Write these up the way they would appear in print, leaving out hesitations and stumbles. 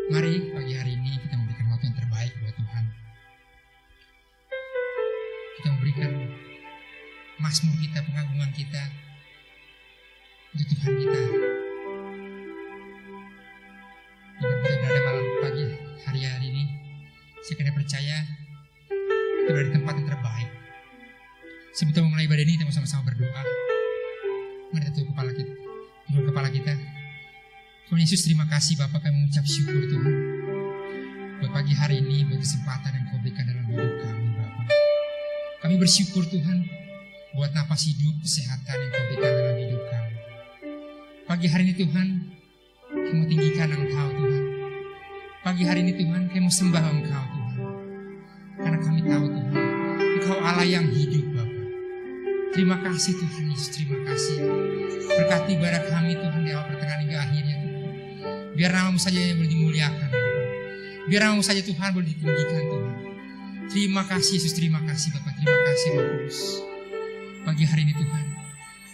Mari pagi hari ini kita memberikan waktu yang terbaik buat Tuhan. Kita memberikan mazmur kita, pengagungan kita untuk Tuhan kita. Dimana kita berada malam pagi hari ini, saya kena percaya kita berada di tempat yang terbaik. Sebelum kita mulai ibadah ini, kita mau sama-sama berdoa. Mari kita tunduk kepala kita. Tuhan Yesus, terima kasih Bapa, kami mengucap syukur Tuhan buat pagi hari ini, buat kesempatan yang Kau berikan dalam hidup kami Bapa. Kami bersyukur Tuhan buat napas hidup, kesehatan yang Kau berikan dalam hidup kami. Pagi hari ini Tuhan, kami mau tinggikan Engkau Tuhan. Pagi hari ini Tuhan, kami mau sembah Engkau Tuhan. Karena kami tahu Tuhan, Engkau Allah yang hidup Bapa. Terima kasih Tuhan Yesus, terima kasih. Berkati ibadah kami Tuhan di awal, pertengahan hingga akhirnya Tuhan. Biar nama-Mu saja yang boleh dimuliakan Tuhan. Biar nama-Mu saja Tuhan boleh ditinggikan Tuhan. Terima kasih Yesus, terima kasih Bapak, terima kasih Roh Kudus. Pagi hari ini Tuhan,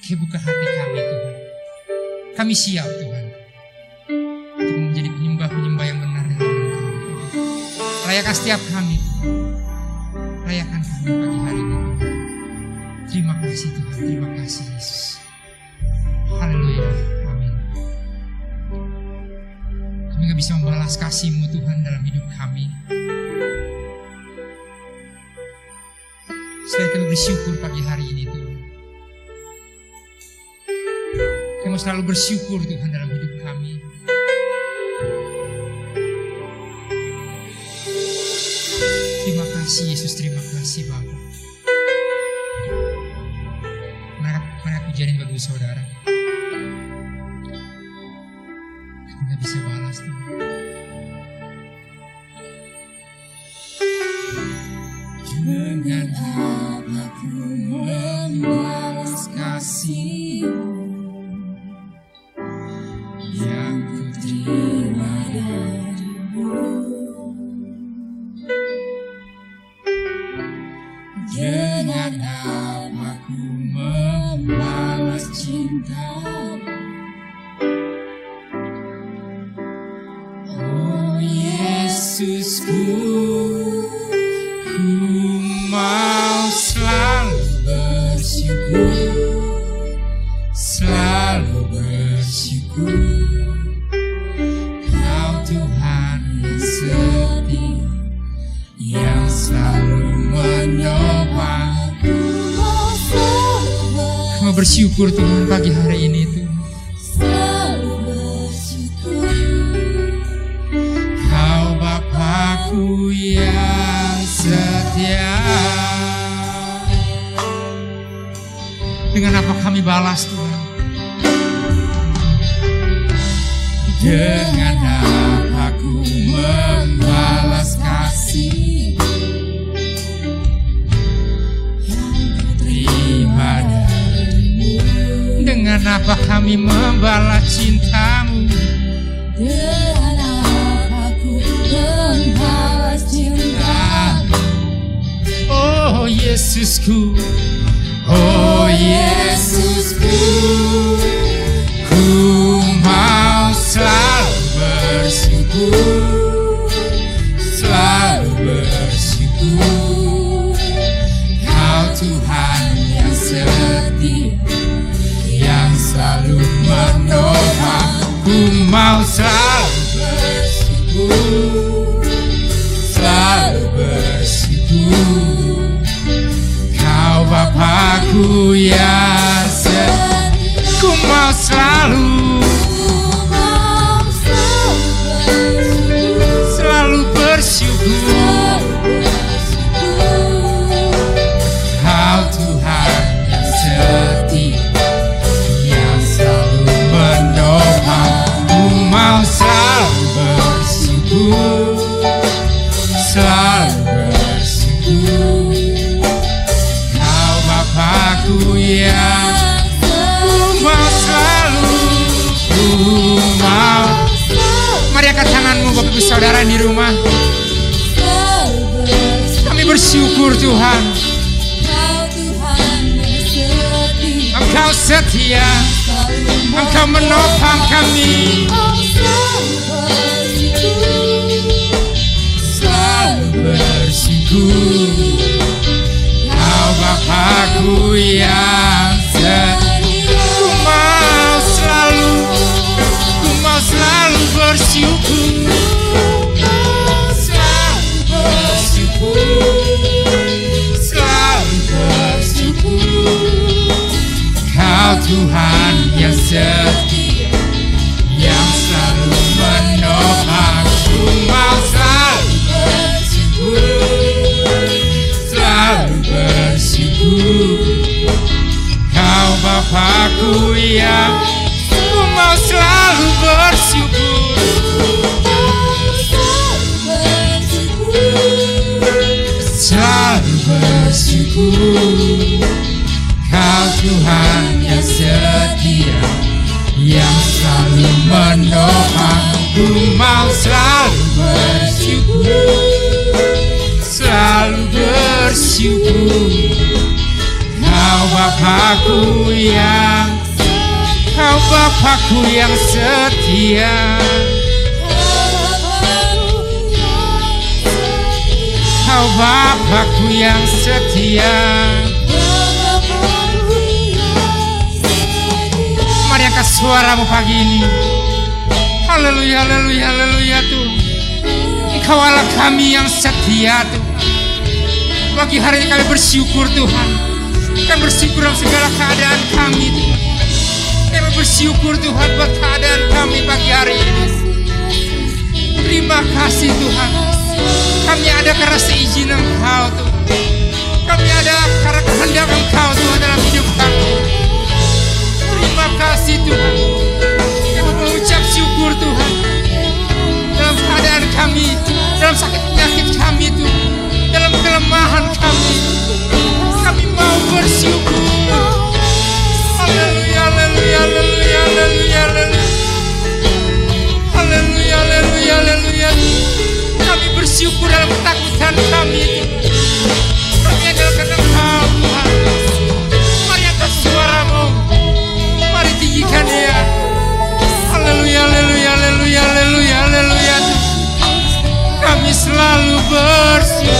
Kau buka hati kami Tuhan. Kami siap Tuhan untuk menjadi penyembah-penyembah yang benar dalam Engkau. Layakan setiap kami Tuhan. Layakan kami pagi hari ini Tuhan. Terima kasih Tuhan, terima kasih Yesus. Haleluya, amin. Kami gak bisa membalas kasih-Mu Tuhan dalam hidup kami. Selain kami bersyukur pagi hari ini Tuhan. Kami mau selalu bersyukur Tuhan dalam hidup kami. Terima kasih Yesus, terima kasih Bapa. Mana pujian bagi saudara. Kami gak bisa balas Tuhan. Dengan apa ku membalas kasih-Mu yang ku terima dari-Mu. Dengan apa ku membalas cinta-Mu. Oh Yesusku, ku mau selalu bersyukur, selalu bersyukur. Kau Tuhan yang setia, yang selalu menyopangku. Kau bersyukur Tuhan pagi hari ini Tuhan. Selalu bersyukur. Kau Bapakku yang setia. Dengan apa kami balas Tuhan? Dengan apa ku membalas kasih yang terima dari-Mu. Dengan apa kami membalas cinta-Mu? Dengan apa ku membalas cinta-Mu? Oh Yesusku, oh Yesusku, ku mau selalu bersyukur, selalu bersyukur. Kau Tuhan yang setia, yang selalu menopang. Ku mau selalu bersyukur, selalu bersyukur. Kau Bapakku yang setia. Ku mau selalu bersyukur. Kau Tuhan yang setia, yang selalu menopang. Ku mau selalu bersyukur, selalu bersyukur. Kau Bapakku yang mari angkat tanganmu Bapak Ibu Saudara di rumah. Kami bersyukur Tuhan, Engkau setia, Engkau menopang kami. bersyukur, selalu bersyukur. Kau Bapakku yang setia. Kau Bapakku yang setia. Mari angkat suaramu pagi ini. Haleluya, haleluya, haleluya Tuhan. Engkau Allah kami yang setia Tuhan. Pagi hari ini kami bersyukur Tuhan. Kami bersyukur dalam segala keadaan kami Tuhan. Kami bersyukur Tuhan buat keadaan kami pagi hari ini. Terima kasih Tuhan. Kami ada karena seizin Engkau Tuhan. Kami ada karena kehendak Engkau Tuhan dalam hidup kami. Terima kasih Tuhan. Kami mengucap syukur Tuhan. Dalam keadaan kami, dalam sakit penyakit kami Tuhan, dalam kelemahan kami, kami mau bersyukur. Haleluya, haleluya, haleluya, haleluya, haleluya, haleluya, haleluya. Kami bersyukur dalam ketakutan kami Tuhan. Kami adalah karena Engkau Tuhan. Mari angkat suaramu, mari tinggikan Dia. Haleluya, haleluya, haleluya, haleluya, haleluya. Kami selalu bersyukur.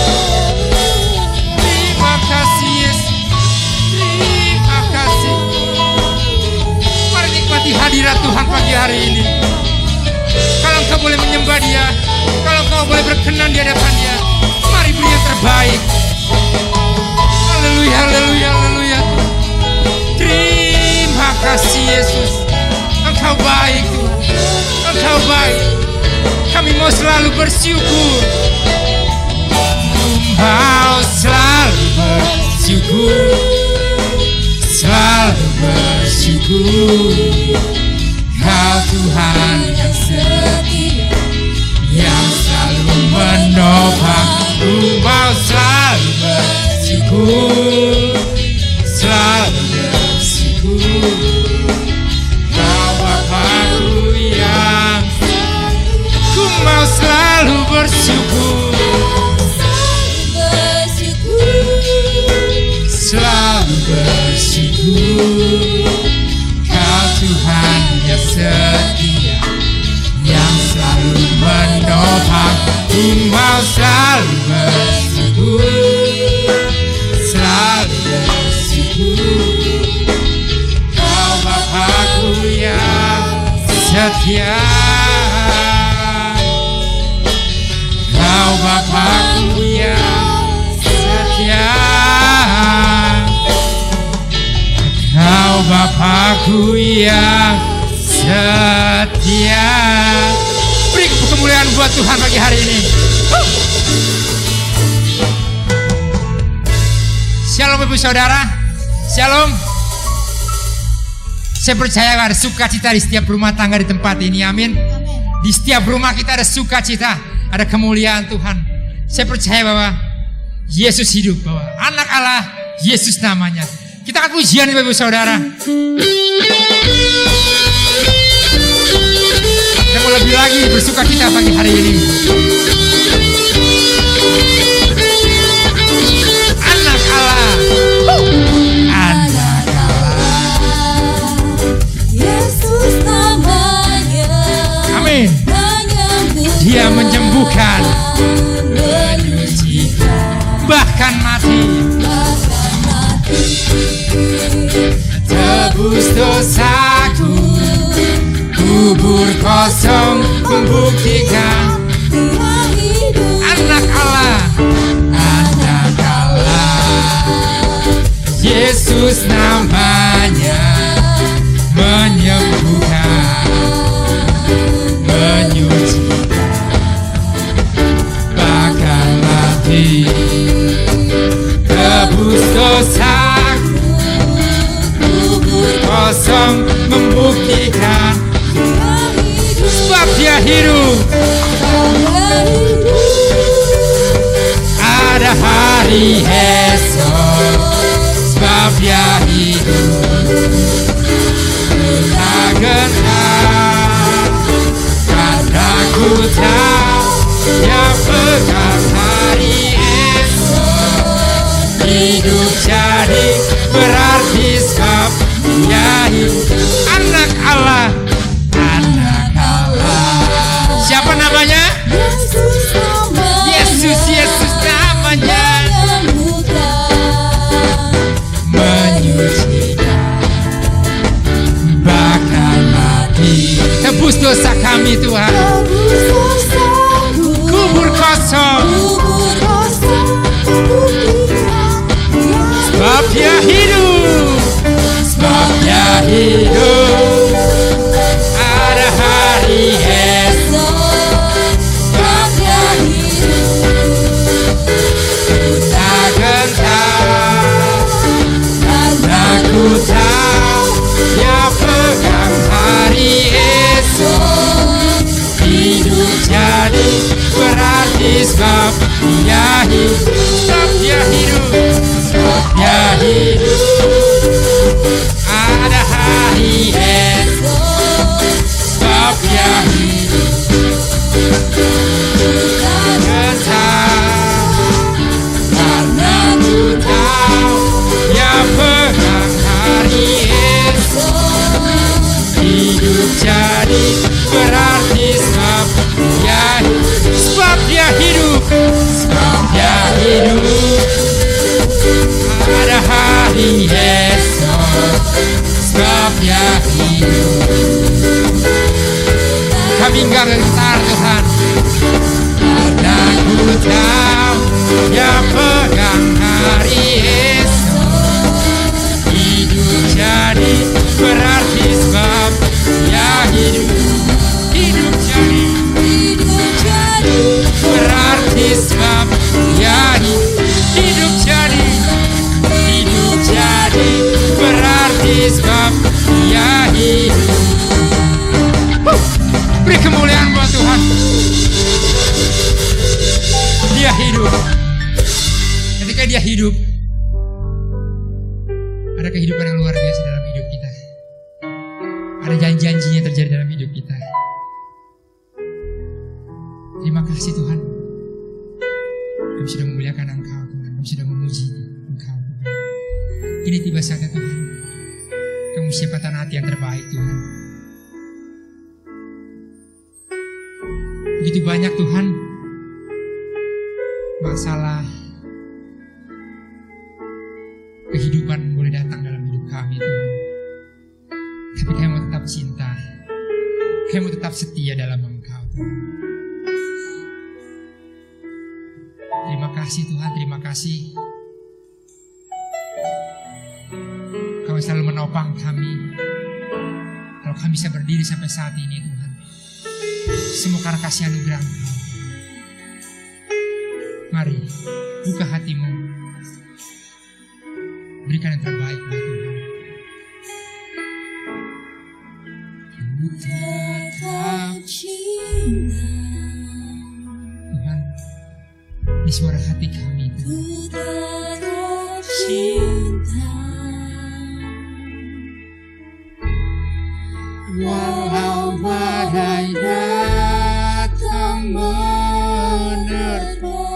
Terima kasih Yesus. Terima kasih. Mari nikmati hadirat Tuhan pagi hari ini. Kalau Engkau boleh menyembah Dia, kalau Engkau boleh berkenan di hadapan Dia, mari beri yang terbaik. Haleluya, haleluya, haleluya. Terima kasih Yesus. Engkau baik Tuhan. Engkau baik. Kami mau selalu bersyukur. Mau selalu bersyukur, selalu bersyukur. Kau Tuhan yang setia, yang selalu menopang. Mau selalu bersyukur, selalu bersyukur. Kau Bapakku yang mau selalu bersyukur, selalu bersyukur. Kau Tuhan yang setia, yang selalu menopang. Ku mau selalu bersyukur, selalu bersyukur. Kau Bapakku yang setia. Kau Bapakku yang setia. Kau Bapakku yang setia. Beri kemuliaan buat Tuhan pagi hari ini. Shalom Ibu Saudara. Shalom. Saya percaya ada sukacita di setiap rumah tangga di tempat ini. Amin. Di setiap rumah kita ada sukacita, ada kemuliaan Tuhan. Saya percaya bahwa Yesus hidup, bahwa anak Allah, Yesus namanya. Kita akan pujian Ibu Saudara. Kita mau lebih lagi bersuka cita pagi hari ini. Anak Allah, anak Allah, Yesus namanya. Amin. Dia menyembuhkan, bahkan mati, tebus dosaku, kubur kosong membuktikan anak Allah, anak Allah. Yesus namanya, menyembuhkan, menyucikan, bahkan mati, tebus dosaku, kubur kosong membuktikan sebab Dia hidup. Ada hari esok sebab Dia hidup. Tak gentar karena ku tahu yang pegang hari esok. Hidup jadi berarti sebab dia hidup. Anak Allah, anak Allah. Siapa namanya? Yesus, Yesus namanya. Menyucikan, bahkan mati. Tebus dosa kami Tuhan. Kubur kosong. Sebab dia hidup. Sebab dia hidup. Ada hari esok. Sebab dia hidup. Ku tak gentar, karena ku tahu dia pegang hari esok. Hidup jadi berarti sebab dia hidup. Sebab dia hidup. Sebab dia hidup. Ada hari esok. Sebab dia hidup. Gentar, karena ku tahu dia pegang hari esok. Hidup jadi berarti sebab dia hidup. Sebab dia hidup. Sebab dia hidup. Ada hari esok. Sebab dia hidup. Kami enggak gentar Tuhan, karena ku tahu dia pegang hari esok. Hidup jadi berarti sebab dia hidup. Hidup jadi berarti sebab dia hidup. Hidup jadi berarti sebab dia hidup. Beri kemuliaan buat Tuhan. Dia hidup. Ketika dia hidup, ada kehidupan yang luar biasa dalam hidup kita. Ada janji-janjinya yang terjadi dalam hidup kita. Terima kasih Tuhan. Kami sudah memuliakan Engkau Tuhan. Kami sudah memuji Engkau Tuhan. Ini tiba saatnya Tuhan. Kamu siapkan hati yang terbaik Tuhan. Begitu banyak Tuhan masalah kehidupan boleh datang dalam hidup kami Tuhan. Tapi kami mau tetap cinta. Kami mau tetap setia dalam Engkau Tuhan. Terima kasih Tuhan, terima kasih. Kau selalu menopang kami. Kalau kami bisa berdiri sampai saat ini Tuhan, semua karena kasih anugerah Engkau. Mari, buka hatimu. Berikan yang terbaik buat Tuhan. Ku tetap cinta. Tuhan, ini suara hati kami Tuhan. Ku tetap cinta. Walau badai datang menerpa,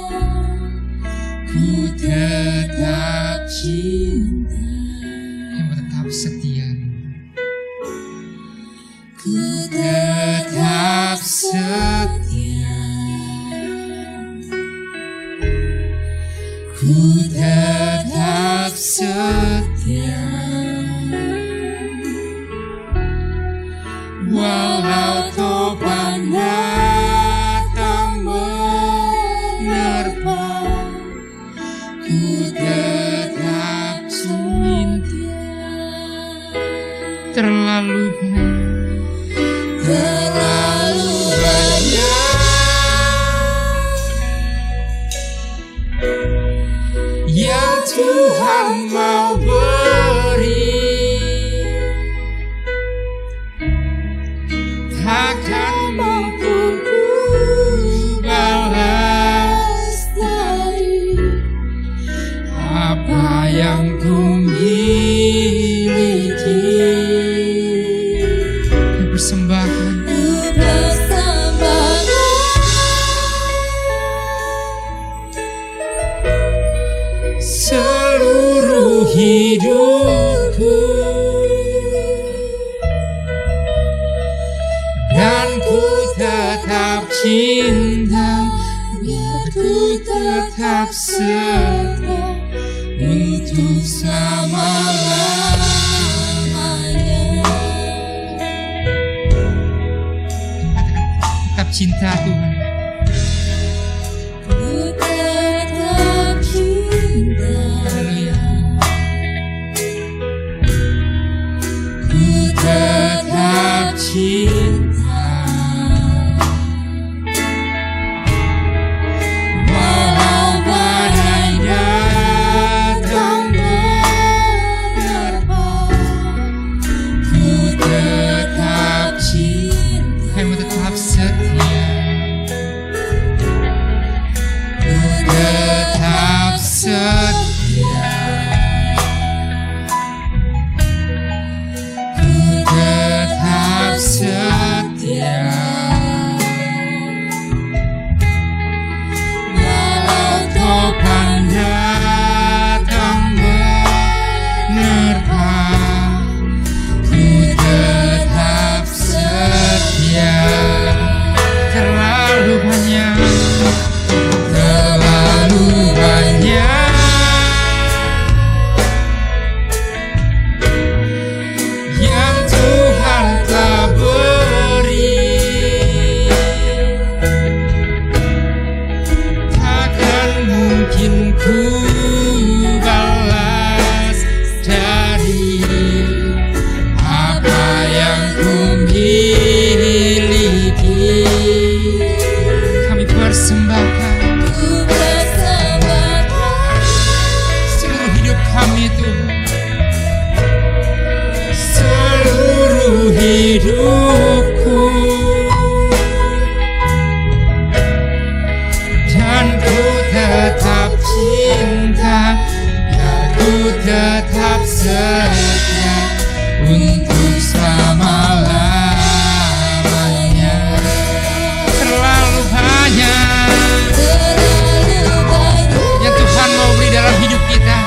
ku tetap cinta. Yang tetap setia. Ku tetap setia. Ku tetap setia. Walau topan datang menerpa, ku tetap cinta. Terlalu banyak yang Tuhan mau hidupku, dan ku tetap cinta, biar ku tetap setia untuk selama-lamanya. Tetap cinta Tuhan. Ku tetap cinta, Haleluya. ku tetap cinta, walau badai datang menerpa, ku tetap cinta, Kami tetap setia. ku tetap Setia. ku tetap setia, walau topan datang menerpa, ku tetap setia. Terlalu banyak, Terlalu banyak yang Tuhan telah beri, takkan mungkin ku balas dari apa yang ku miliki. kami persembahkan Ku persembahkan seluruh hidup kami Tuhan. seluruh hidupku, Dan ku tetap cinta, dan ku tetap setia untuk selama-lamanya. terlalu banyak Terlalu banyak yang Tuhan mau beri dalam hidup kita,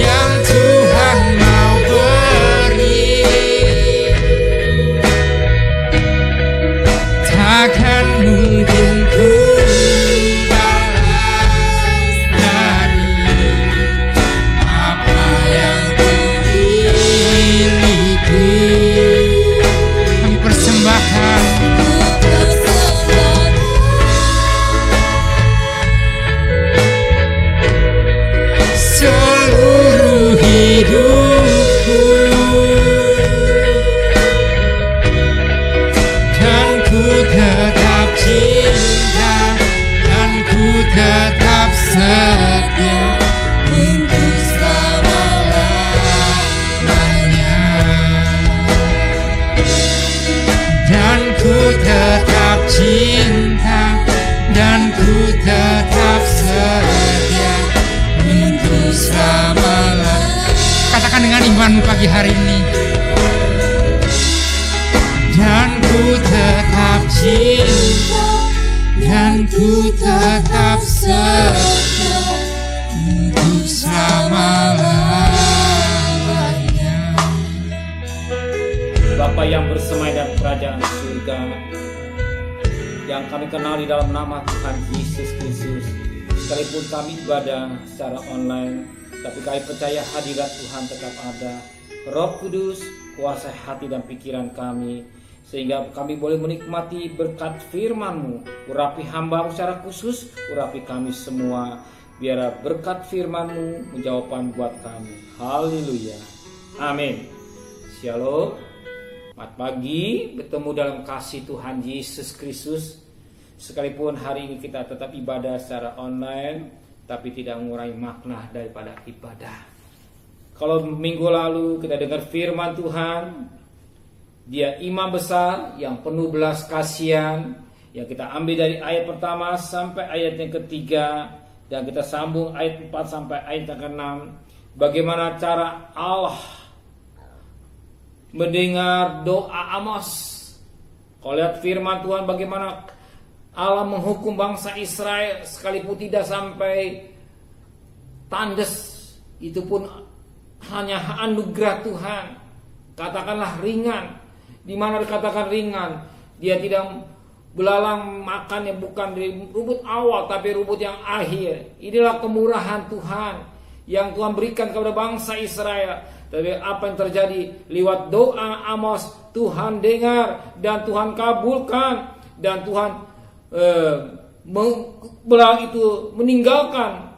yang Tuhan mau beri, takkan mungkin ku balas dari apa yang ku miliki. kami persembahkan Ku persembahkan seluruh hidupku, dan ku tetap cinta, dan ku tetap setia untuk selama-lamanya. dan ku tetap cinta, dan ku tetap setia Untuk selama-lamanya. Katakan dengan imanmu pagi hari ini. Dan ku tetap cinta, dan ku tetap setia Untuk selama-lamanya. Bapa yang bersemai dalam kerajaan surga, yang kami kenal di dalam nama Tuhan Yesus Kristus, sekalipun kami ibadah secara online, tapi kami percaya hadirat Tuhan tetap ada. Roh Kudus kuasai hati dan pikiran kami, sehingga kami boleh menikmati berkat firman-Mu. Urapi hamba-Mu secara khusus, urapi kami semua, biar berkat firman-Mu menjawaban buat kami. Haleluya, amin. Shalom. Selamat pagi, bertemu dalam kasih Tuhan Yesus Kristus. Sekalipun hari ini kita tetap ibadah secara online, tapi tidak mengurangi makna daripada ibadah. Kalau minggu lalu kita dengar firman Tuhan, Dia imam besar yang penuh belas kasihan, yang kita ambil dari ayat pertama sampai ayat yang ketiga, dan kita sambung ayat 4 sampai ayat yang ke-6. Bagaimana cara Allah mendengar doa Amos. Kalau lihat firman Tuhan, bagaimana Allah menghukum bangsa Israel sekalipun tidak sampai tandes, itu pun hanya anugerah Tuhan. Katakanlah ringan. Di mana dikatakan ringan, dia tidak belalang makannya bukan dari rumput awal tapi rumput yang akhir. Inilah kemurahan Tuhan yang Tuhan berikan kepada bangsa Israel. Tapi apa yang terjadi lewat doa Amos, Tuhan dengar dan Tuhan kabulkan, dan Tuhan belang itu meninggalkan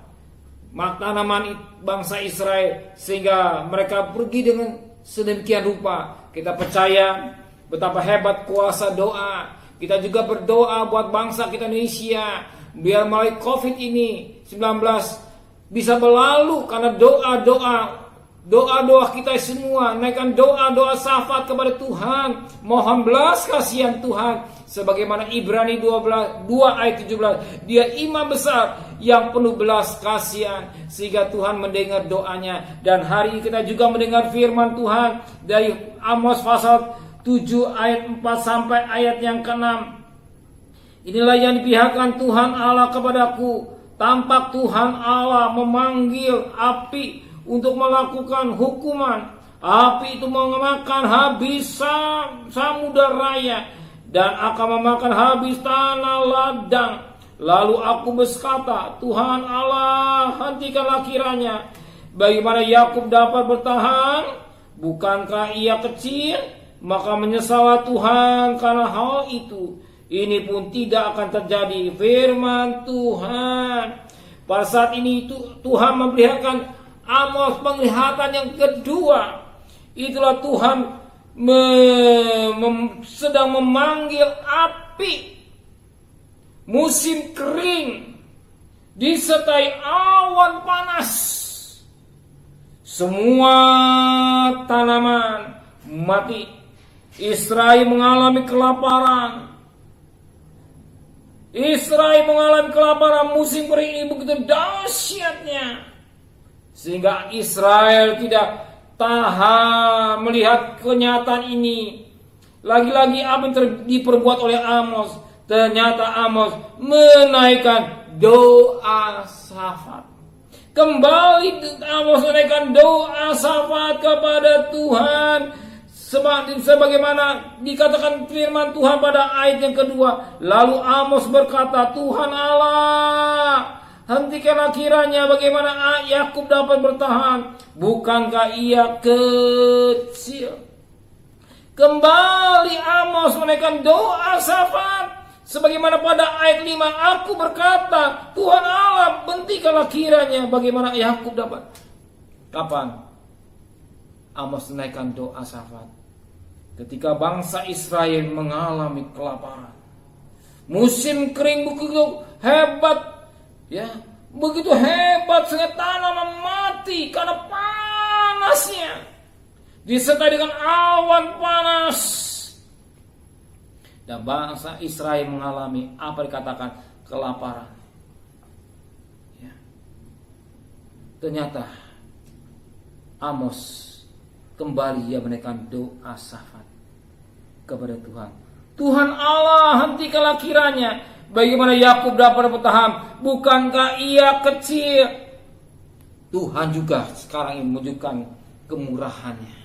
tanaman bangsa Israel sehingga mereka pergi dengan sedemikian rupa. Kita percaya betapa hebat kuasa doa. Kita juga berdoa buat bangsa kita Indonesia, biar melalui COVID ini 19 bisa berlalu karena doa kita semua, naikkan doa syafaat kepada Tuhan, mohon belas kasihan Tuhan, sebagaimana Ibrani 2 ayat 17, dia imam besar yang penuh belas kasihan sehingga Tuhan mendengar doanya. Dan hari ini kita juga mendengar firman Tuhan dari Amos pasal 7 ayat 4 sampai ayat yang ke-6. Inilah yang dipihakkan Tuhan Allah kepadaku, tampak Tuhan Allah memanggil api untuk melakukan hukuman. Api itu memakan habis samudera raya dan akan memakan habis tanah ladang. Lalu aku berkata, Tuhan Allah, hentikanlah kiranya. Bagaimana Yakub dapat bertahan? Bukankah ia kecil? Maka menyesallah Tuhan karena hal itu. Ini pun tidak akan terjadi, firman Tuhan. Pada saat ini Tuhan memperlihatkan Amos penglihatan yang kedua. Itulah Tuhan sedang memanggil api. Musim kering disertai awan panas. Semua tanaman mati. Israel mengalami kelaparan. Israel mengalami kelaparan. Musim kering ini begitu dahsyatnya sehingga Israel tidak tahan melihat kenyataan ini. Lagi-lagi apa yang diperbuat oleh Amos? Ternyata Amos menaikkan doa syafaat. Kembali Amos menaikkan doa syafaat kepada Tuhan, sebagaimana dikatakan firman Tuhan pada ayat yang kedua. Lalu Amos berkata, Tuhan Allah, hentikanlah kiranya, bagaimana Yakub dapat bertahan? Bukankah ia kecil? Kembali Amos menaikkan doa syafaat. Sebagaimana pada ayat 5, aku berkata, Tuhan Allah, hentikanlah kiranya, bagaimana Yakub dapat. Kapan Amos menaikkan doa syafaat? Ketika bangsa Israel mengalami kelaparan. Musim kering begitu hebat, ya, begitu hebat sehingga tanaman mati karena panasnya, disertai dengan awan panas. Dan bangsa Israel mengalami apa dikatakan kelaparan. Ya. Ternyata Amos kembali ia menaikkan doa syafaat kepada Tuhan. Tuhan Allah, hentikanlah kiranya, bagaimana Yakub dapat bertahan? Bukankah ia kecil? Tuhan juga sekarang ini menunjukkan kemurahannya.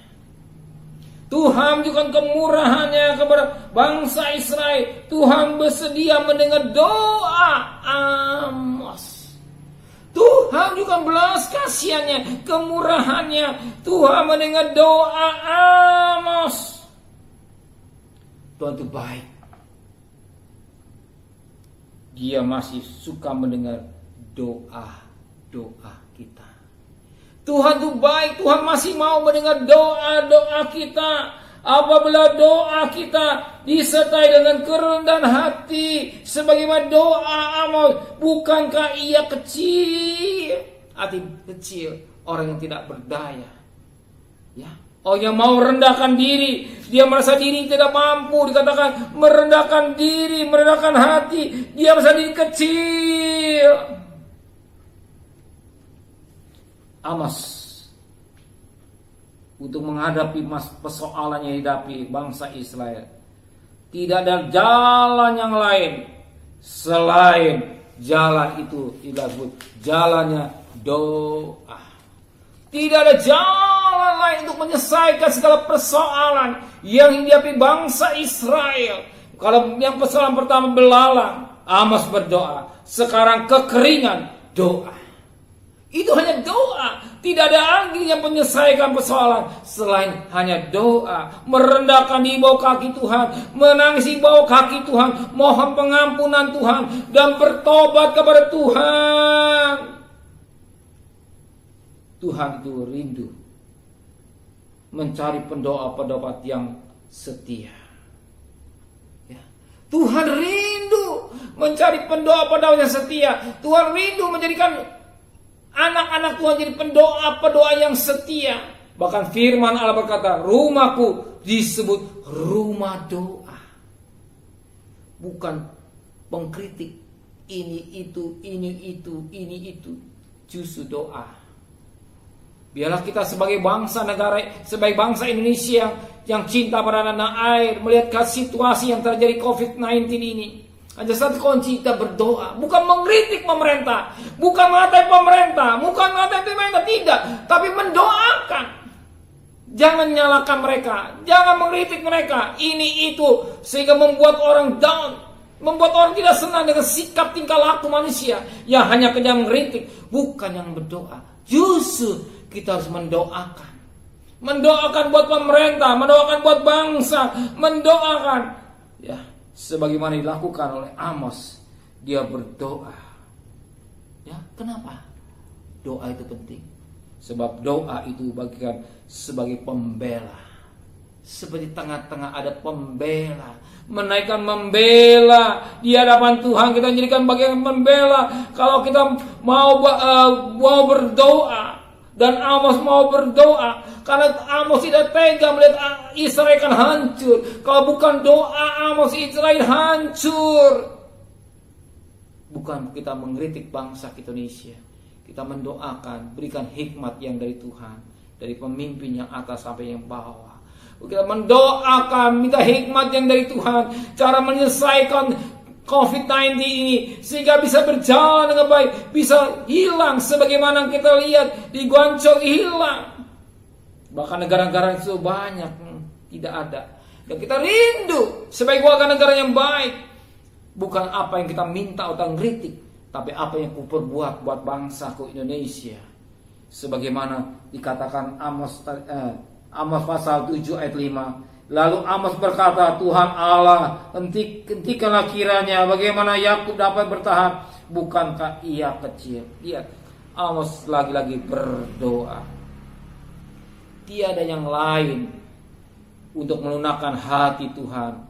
Tuhan menunjukkan kemurahannya kepada bangsa Israel. Tuhan bersedia mendengar doa Amos. Tuhan juga belas kasihannya, kemurahannya. Tuhan mendengar doa Amos. Tuhan itu baik. Dia masih suka mendengar doa-doa kita. Tuhan itu baik. Tuhan masih mau mendengar doa-doa kita. Apabila doa kita disertai dengan kerendahan hati, sebagaimana doa Amos, bukankah ia kecil? Hati kecil, orang yang tidak berdaya, ya, orang yang mau rendahkan diri, dia merasa diri tidak mampu, dikatakan merendahkan diri, merendahkan hati, dia merasa diri kecil. Amos untuk menghadapi persoalan yang dihadapi bangsa Israel, tidak ada jalan yang lain selain jalan itu disebut jalannya doa. Tidak ada jalan lain untuk menyelesaikan segala persoalan yang dihadapi bangsa Israel. Kalau yang persoalan pertama belalang, Amos berdoa. Sekarang kekeringan, doa. Itu hanya doa. Tidak ada lagi yang menyelesaikan persoalan selain hanya doa. Merendahkan di bawah kaki Tuhan, menangis di bawah kaki Tuhan, mohon pengampunan Tuhan, dan bertobat kepada Tuhan. Tuhan itu rindu mencari pendoa-pendoa yang setia. Ya. Tuhan rindu mencari pendoa-pendoa yang setia. Tuhan rindu menjadikan anak-anak Tuhan jadi pendoa-pendoa yang setia. Bahkan firman Allah berkata, rumahku disebut rumah doa. Bukan pengkritik ini itu. Justru doa. Biarlah kita sebagai bangsa negara, sebagai bangsa Indonesia yang cinta pada tanah air, melihat situasi yang terjadi COVID-19 ini. Ada satu kunci, kita berdoa. Bukan mengkritik pemerintah, bukan mengatai pemerintah, bukan mengatai pemerintah, tidak. Tapi mendoakan. Jangan nyalakan mereka, jangan mengkritik mereka. Ini itu, sehingga membuat orang down, membuat orang tidak senang dengan sikap tingkah laku manusia yang hanya kejam mengkritik, bukan yang berdoa. Justru kita harus mendoakan. Mendoakan buat pemerintah, mendoakan buat bangsa, mendoakan. Ya, sebagaimana dilakukan oleh Amos, dia berdoa. Ya, kenapa? Doa itu penting. Sebab doa itu bagikan sebagai pembela. Seperti tengah-tengah ada pembela, menaikkan membela di hadapan Tuhan. Kita jadikan bagian pembela. Kalau kita mau berdoa, dan Amos mau berdoa, karena Amos tidak tega melihat Israel akan hancur. Kalau bukan doa Amos, Israel hancur. Bukan kita mengkritik bangsa Indonesia, kita mendoakan, berikan hikmat yang dari Tuhan, dari pemimpin yang atas sampai yang bawah. Kita mendoakan, minta hikmat yang dari Tuhan, cara menyelesaikan COVID-19 ini, sehingga bisa berjalan dengan baik, bisa hilang sebagaimana kita lihat di Guangzhou hilang. Bahkan negara-negara itu banyak tidak ada. Dan kita rindu sebagai warga negara yang baik, bukan apa yang kita minta atau kritik, tapi apa yang kuperbuat buat bangsaku Indonesia. Sebagaimana dikatakan Amos pasal 7 ayat 5. Lalu Amos berkata, Tuhan Allah, hentikanlah kiranya bagaimana Yakub dapat bertahan. Bukankah ia kecil? Lihat, Amos lagi-lagi berdoa. Tiada yang lain untuk melunakkan hati Tuhan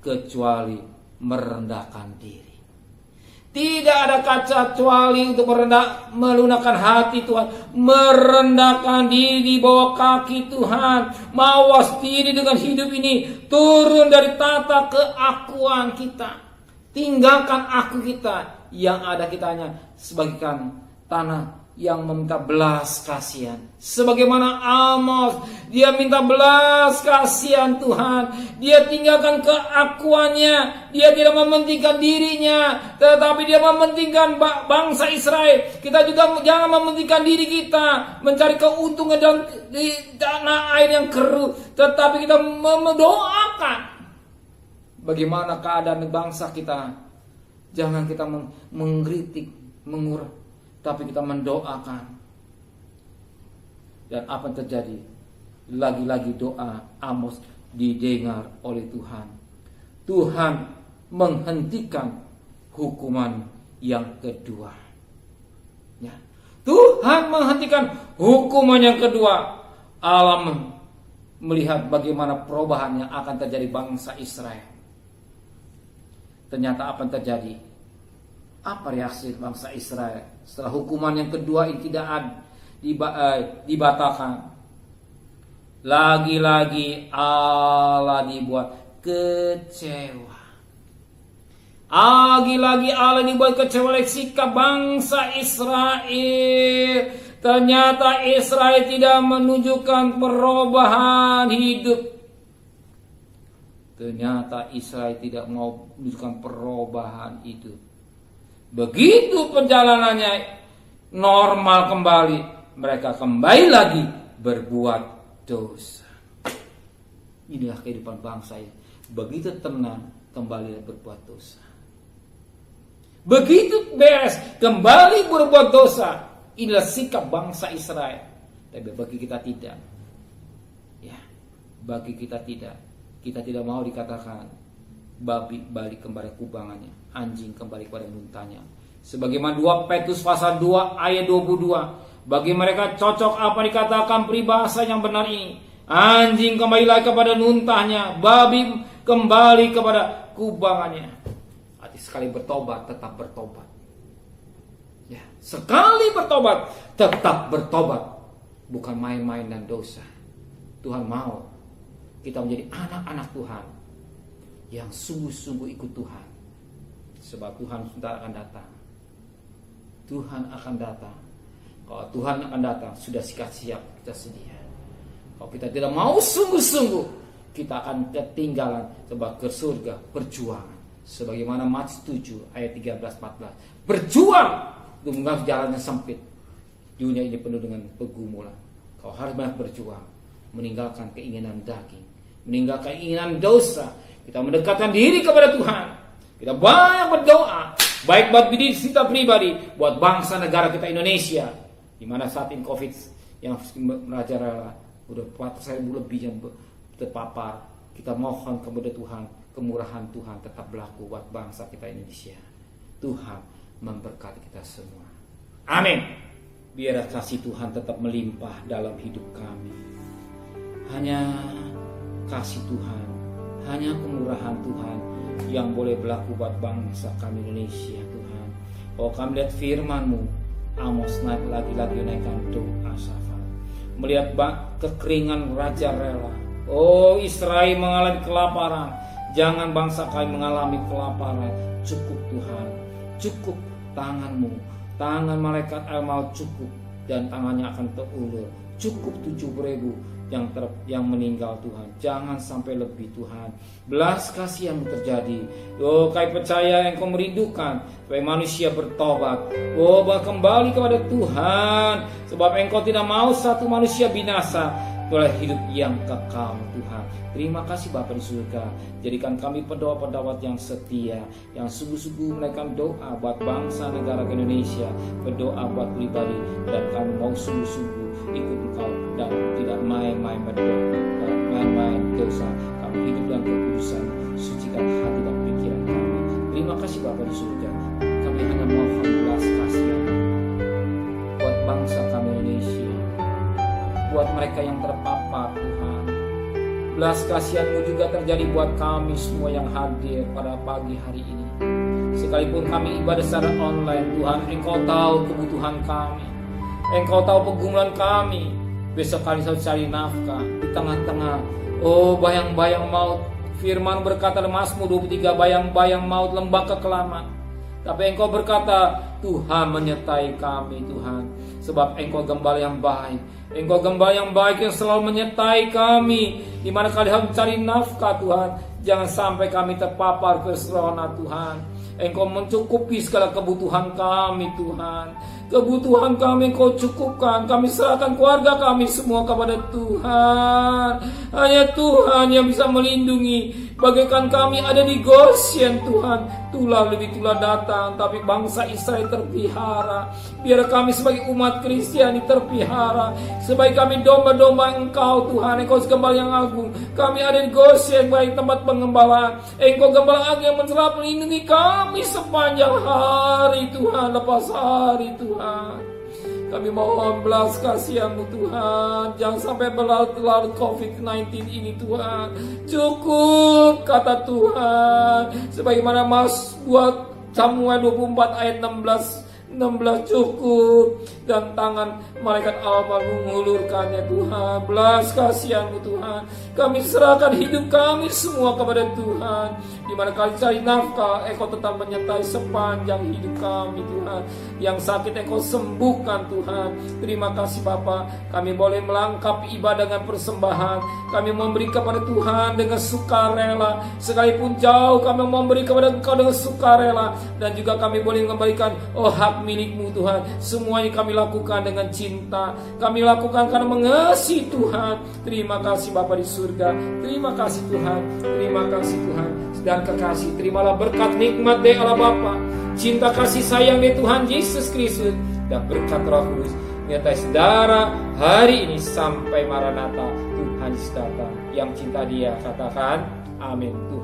kecuali merendahkan diri. Tidak ada kecuali untuk melunakkan hati Tuhan, merendahkan diri di bawah kaki Tuhan, mawas diri dengan hidup ini, turun dari tata keakuan kita, tinggalkan aku kita, yang ada kitanya sebagaikan tanah yang meminta belas kasihan. Sebagaimana Amos, dia minta belas kasihan Tuhan. Dia tinggalkan keakuannya, dia tidak mementingkan dirinya, tetapi dia mementingkan bangsa Israel. Kita juga jangan mementingkan diri kita, mencari keuntungan di tanah air yang keruh, tetapi kita mendoakan bagaimana keadaan bangsa kita. Jangan kita mengkritik, mengurang, tapi kita mendoakan. Dan apa yang terjadi? Lagi-lagi doa Amos didengar oleh Tuhan. Tuhan menghentikan hukuman yang kedua. Ya. Tuhan menghentikan hukuman yang kedua. Allah melihat bagaimana perubahan yang akan terjadi bangsa Israel. Ternyata apa yang terjadi? Apa reaksi bangsa Israel setelah hukuman yang kedua ini tidak dibatalkan? Lagi-lagi Allah dibuat kecewa. Lagi-lagi Allah dibuat kecewa oleh sikap bangsa Israel. Ternyata Israel tidak menunjukkan perubahan hidup. Ternyata Israel tidak mau menunjukkan perubahan hidup. Begitu perjalanannya normal kembali, mereka kembali lagi berbuat dosa. Inilah kehidupan bangsa ya. Begitu tenang, kembali berbuat dosa. Begitu beres, kembali berbuat dosa. Inilah sikap bangsa Israel. Tapi bagi kita tidak. Ya, bagi kita tidak. Kita tidak mau dikatakan babi balik kepada kubangannya, anjing kembali kepada muntahnya. Sebagaimana 2 Petrus pasal 2 ayat 22. Bagi mereka cocok apa dikatakan peribahasa yang benar ini. Anjing kembali lagi kepada muntahnya, babi kembali kepada kubangannya. Arti sekali bertobat tetap bertobat. Ya, sekali bertobat tetap bertobat. Bukan main-main dan dosa. Tuhan mau kita menjadi anak-anak Tuhan yang sungguh-sungguh ikut Tuhan. Sebab Tuhan sudah akan datang. Tuhan akan datang. Kalau Tuhan akan datang, sudah siap kita sedia. Kalau kita tidak mau sungguh-sungguh, kita akan ketinggalan sebab ke surga perjuangan. Sebagaimana Matius 7 ayat 13-14. Berjuang dengan jalan yang sempit. Dunia ini penuh dengan pergumulan. Kau harus banyak berjuang, meninggalkan keinginan daging, meninggalkan keinginan dosa. Kita mendekatkan diri kepada Tuhan. Kita banyak berdoa, baik buat diri kita pribadi, buat bangsa negara kita Indonesia, di mana saat ini COVID yang merajalela, udah 4.000 lebih yang terpapar. Kita mohon kepada Tuhan, kemurahan Tuhan tetap berlaku buat bangsa kita Indonesia. Tuhan memberkati kita semua. Amin. Biar kasih Tuhan tetap melimpah dalam hidup kami. Hanya kasih Tuhan, hanya kemurahan Tuhan yang boleh berlaku buat bangsa kami Indonesia, Tuhan. Oh, kami lihat firman-Mu, Amos naik lagi-lagi naikkan doa syafat. Melihat kekeringan raja rela. Oh, Israel mengalami kelaparan. Jangan bangsa kami mengalami kelaparan. Cukup Tuhan, cukup tangan-Mu. Tangan malaikat amal cukup dan tangannya akan terulur. Cukup 7.000 yang meninggal Tuhan. Jangan sampai lebih Tuhan. Belas kasih yang terjadi. Oh, kami percaya Engkau merindukan supaya manusia bertobat. Oh, kembali kepada Tuhan. Sebab Engkau tidak mau satu manusia binasa, oleh hidup yang kekal Tuhan. Terima kasih Bapa di surga. Jadikan kami pendoa-pendoa yang setia, yang sungguh-sungguh menaikkan doa buat bangsa negara Indonesia, berdoa buat pribadi, dan kami mau sungguh-sungguh ikut Engkau dan tidak main-main berdoa, main-main dosa. Kami hidup dalam kekudusan, sucikan hati dan pikiran kami. Terima kasih Bapa di surga. Kami hanya mohon belas kasihan buat bangsa kami Indonesia, buat mereka yang terpapar Tuhan. Belas kasihan-Mu juga terjadi buat kami semua yang hadir pada pagi hari ini. Sekalipun kami ibadah secara online, Tuhan, Engkau tahu kebutuhan kami. Engkau tahu pergumulan kami. Besok kali saya cari nafkah di tengah-tengah, oh, bayang-bayang maut. Firman berkata dalam Mazmur 23, bayang-bayang maut, lembah kekelaman. Tapi Engkau berkata, Tuhan menyertai kami Tuhan. Sebab Engkau gembala yang baik. Engkau gembala yang baik yang selalu menyertai kami. Di mana kami harus mencari nafkah Tuhan. Jangan sampai kami terpapar pesona Tuhan. Engkau mencukupi segala kebutuhan kami Tuhan. Kebutuhan kami Engkau cukupkan. Kami serahkan keluarga kami semua kepada Tuhan. Hanya Tuhan yang bisa melindungi. Bagaikan kami ada di Goshen Tuhan. Tulah lebih tulah datang, tapi bangsa Israel terpelihara. Biar kami sebagai umat Kristiani terpelihara. Sebagai kami domba-domba Engkau Tuhan. Engkau gembala yang agung. Kami ada di Goshen, baik tempat pengembalaan. Engkau gembala agung yang mencela melindungi kami sepanjang hari Tuhan, lepas hari Tuhan. Kami mohon belas kasihan-Mu Tuhan. Jangan sampai berlarut-larut COVID-19 ini Tuhan. Cukup kata Tuhan. Sebagaimana Mas buat Samuel 24 ayat 16 cukup. Dan tangan malaikat Allah mengulurkannya Tuhan. Belas kasihan-Mu Tuhan. Kami serahkan hidup kami semua kepada Tuhan. Di mana kami cari nafkah, Engkau tetap menyertai sepanjang hidup kami Tuhan. Yang sakit Engkau sembuhkan Tuhan. Terima kasih Bapa, kami boleh melengkapi ibadah dengan persembahan. Kami memberi kepada Tuhan dengan sukarela. Sekalipun jauh kami memberi kepada Engkau dengan sukarela. Dan juga kami boleh mengembalikan hak milik-Mu Tuhan. Semuanya kami lakukan dengan cinta. Kami lakukan karena mengasihi Tuhan. Terima kasih Bapa di surga. Terima kasih Tuhan. Terima kasih Tuhan. Dan kekasih, terimalah berkat nikmat dari Allah Bapa, cinta kasih sayang dari Tuhan Yesus Kristus, dan berkat Roh Kudus menyertai saudara hari ini sampai Maranatha Tuhan Yesus datang. Yang cinta Dia katakan amin. Tuhan